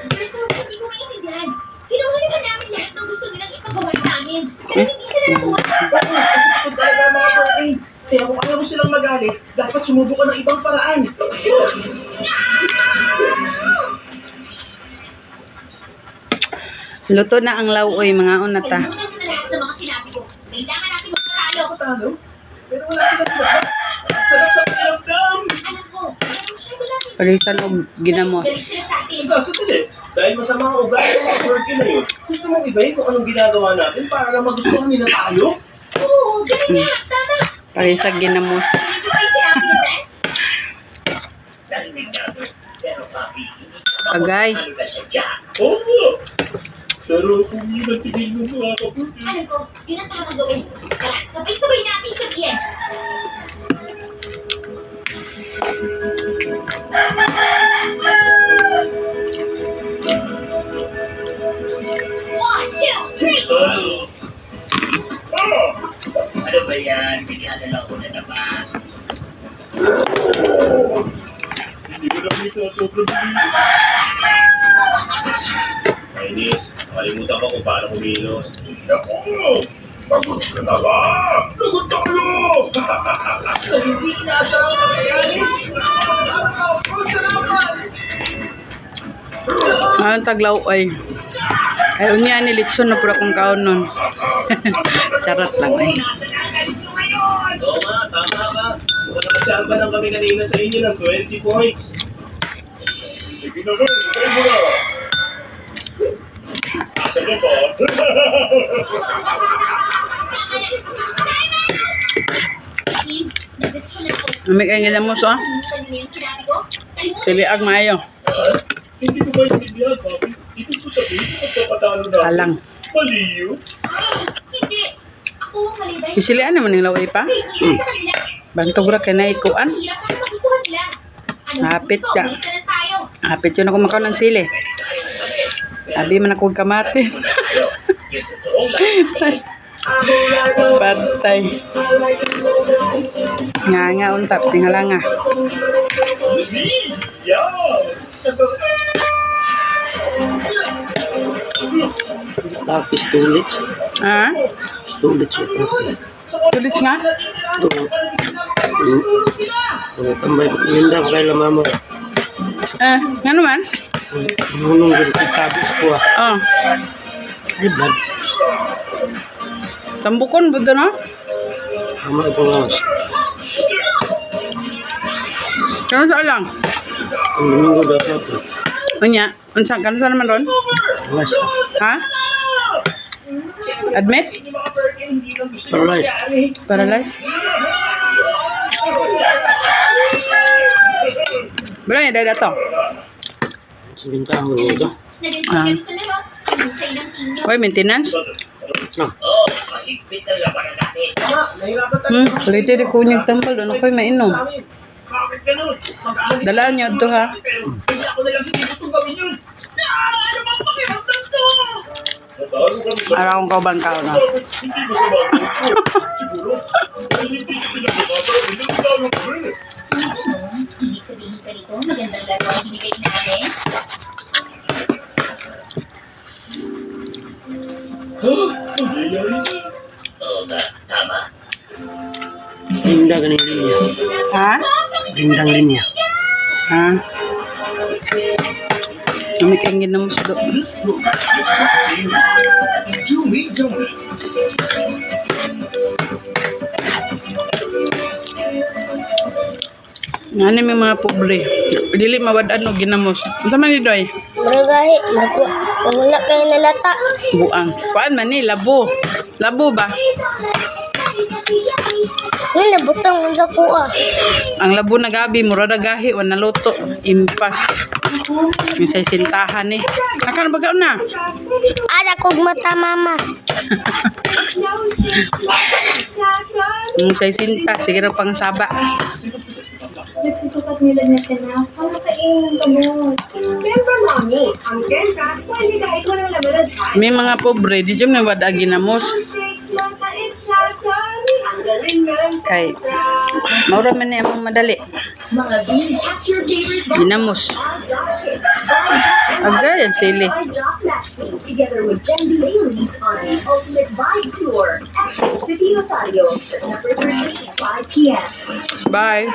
Crystal, hindi ko maintindihan. Ginawa naman namin lahat ng gusto nilang ipagawa sa amin. Pero hindi sila natuwa. Kasi ito talaga mga Perky. Kaya kung ayaw mo silang magalit, dapat sumubo ka ng ibang paraan. Luto na ang lauoy, mga unata. Kalimutan ko na lahat ng mga sinabi ko. Kailangan natin magpatalo. Talo? Pero wala silang gawa. Sarap sa pakiramdam. Alam ko, pero masyado natin. Parisan o ginamos. Galit sila sa atin. Sandali. Dahil masama ang ugali ng mga Perky na yun, gusto mong ibahin kung anong ginagawa natin para lang magustuhan nila tayo? Oo, ganun nga. Tama. Parisan ginamos. Hindi ko pa yung sinabi ni Brent. Narinig natin. Pero papi, hindi ka Agay. ano na siya dyan. Oo. Pero kung yun ang tingin mo mga Perky. Alam ko, yun ang tamang gawin. Tara, sabay-sabay natin sabihin. One, two, three. Ano ba yan? Pinadala ko na naman. Hindi ko na ito sobrang bilis. Kainis, nakalimutan ko kung paano kumilos. Ako! Pagod ka na ba? Lagot tayo! Sa hindi inaasahang nangyayari, salamat! Ang taglaw ay. Ay, unya ni Litson na pura kong kaon nun. Charot lang ay. Oo nga, tama ka. Kung nakachamba lang kami kanina sa inyo ng 20 points. Sige na ba, ito mo na. Asa ka ba? Steve, nagdesisyon ako. Amig ang ginamos, oh. Kalimutan niyo na yung sinabi ko. Kalimutan. Siliag maayo. Hindi ko ba intindihan, papi? Dito ko sabihin, magpapatalo na. Alang. Mali yun. Hindi. Ako ang mali dahil Isilian naman ng lauoy pa. kaibigan sa kanila. Bantog ra kay naikuan. Ang hirap para magustuhan nila. Ano, Hapit gusto? ka. Bilis na lang tayo. Hapit yun ako makaw ng sili. Sabi man ako kamate. Patay. Nga untap. Tingala nga. Pistolet. Ah? Pistolet siya. Tulit nga? Tambay ko linda ko kay mama. Nga naman? Nunong ko itabis ko ah. Oh. Ay, blood. Tambukon, buto no? Tama ito nga. Kano sa alang? Ang nunong ko daw ito. Unya? Unsa? Kano sa naman ron? Mas. Ha? Admit? Paralyzed. Paralyzed? Bala niya, dahil ito. Sinintahon mo ito. Nag-enjoy kami sa laro. Ang husay ng team niyo. Uy, maintenance? Mahigpit talaga para natin. Kuliti rin ko niyang tampal. Doon ako'y mainom. Bakit ganun? Dalaan niyo ito ha. Hindi ako na lang hindi gusto gawin yun. Ano bang pakiramdam to? Araw akong kauban ka na. Hindi mo siguro. Hindi ko pinagkakata. Hindi ko tawag ko rin eh. Ibig sabihin ka nito, magandang laro ang binigay natin. Nangyayari na. Oo nga, tama. Linda ganing linya. Ha? Lindang linya. Ha? Namikingin na mo sa doon. Nga may mga pobre. Dili mawadaan o ginamos. Ano man ni Doy? Maragahi, wala kayo nalata. Buang. Paan man ni? Labo. Labo ba? Yun, nabutang mo sa kuha. Ang labo na gabi, mura na gahi, wala luto. Impas. Yung sa sintahan eh. Akan bagaw na. Ada kog mata mama. Yung sa sinta, sige na pang saba. Nagsusukat nila niya ka na. Ano kainin ka mo? Siyempre, mami. Ang kenta, pwede kahit walang laman ng chat. May mga pobre, di dyan na wada ginamos. Ang galing ng Kay, maura man niya ang madali. mga beans at your favorite Ginamos. bar. Agay, ang sili. By Doc Maxi, together with Jen Baileys on the Ultimate Vibe Tour at City Rosario, September 13th, 5 p.m. Bye.